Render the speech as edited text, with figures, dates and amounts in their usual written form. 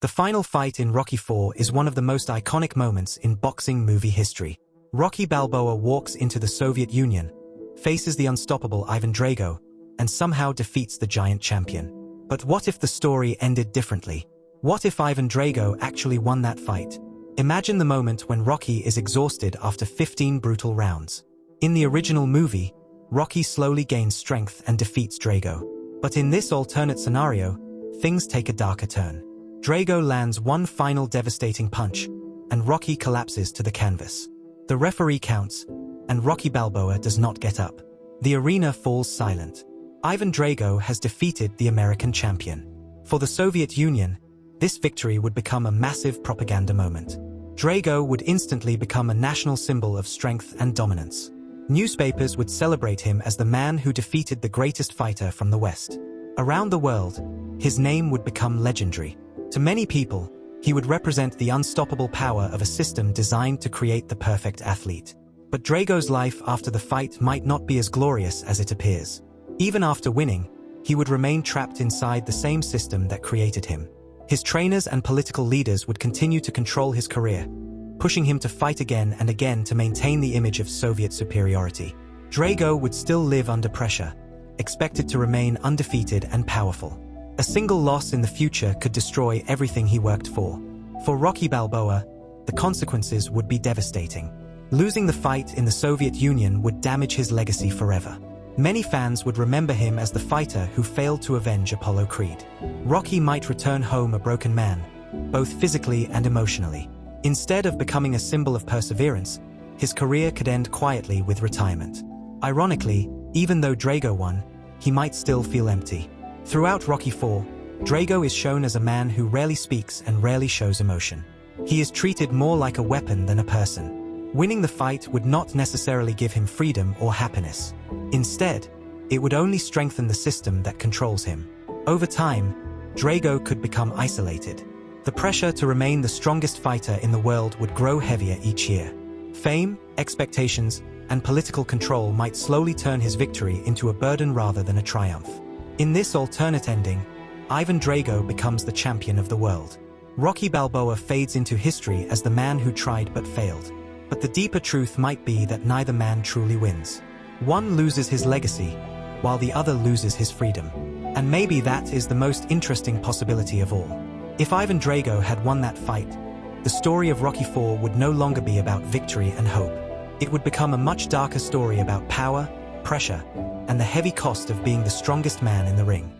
The final fight in Rocky IV is one of the most iconic moments in boxing movie history. Rocky Balboa walks into the Soviet Union, faces the unstoppable Ivan Drago, and somehow defeats the giant champion. But what if the story ended differently? What if Ivan Drago actually won that fight? Imagine the moment when Rocky is exhausted after 15 brutal rounds. In the original movie, Rocky slowly gains strength and defeats Drago. But in this alternate scenario, things take a darker turn. Drago lands one final devastating punch, and Rocky collapses to the canvas. The referee counts, and Rocky Balboa does not get up. The arena falls silent. Ivan Drago has defeated the American champion. For the Soviet Union, this victory would become a massive propaganda moment. Drago would instantly become a national symbol of strength and dominance. Newspapers would celebrate him as the man who defeated the greatest fighter from the West. Around the world, his name would become legendary. To many people, he would represent the unstoppable power of a system designed to create the perfect athlete. But Drago's life after the fight might not be as glorious as it appears. Even after winning, he would remain trapped inside the same system that created him. His trainers and political leaders would continue to control his career, pushing him to fight again and again to maintain the image of Soviet superiority. Drago would still live under pressure, expected to remain undefeated and powerful. A single loss in the future could destroy everything he worked for. For Rocky Balboa, the consequences would be devastating. Losing the fight in the Soviet Union would damage his legacy forever. Many fans would remember him as the fighter who failed to avenge Apollo Creed. Rocky might return home a broken man, both physically and emotionally. Instead of becoming a symbol of perseverance, his career could end quietly with retirement. Ironically, even though Drago won, he might still feel empty. Throughout Rocky IV, Drago is shown as a man who rarely speaks and rarely shows emotion. He is treated more like a weapon than a person. Winning the fight would not necessarily give him freedom or happiness. Instead, it would only strengthen the system that controls him. Over time, Drago could become isolated. The pressure to remain the strongest fighter in the world would grow heavier each year. Fame, expectations, and political control might slowly turn his victory into a burden rather than a triumph. In this alternate ending, Ivan Drago becomes the champion of the world. Rocky Balboa fades into history as the man who tried but failed. But the deeper truth might be that neither man truly wins. One loses his legacy, while the other loses his freedom. And maybe that is the most interesting possibility of all. If Ivan Drago had won that fight, the story of Rocky IV would no longer be about victory and hope. It would become a much darker story about power, pressure, and the heavy cost of being the strongest man in the ring.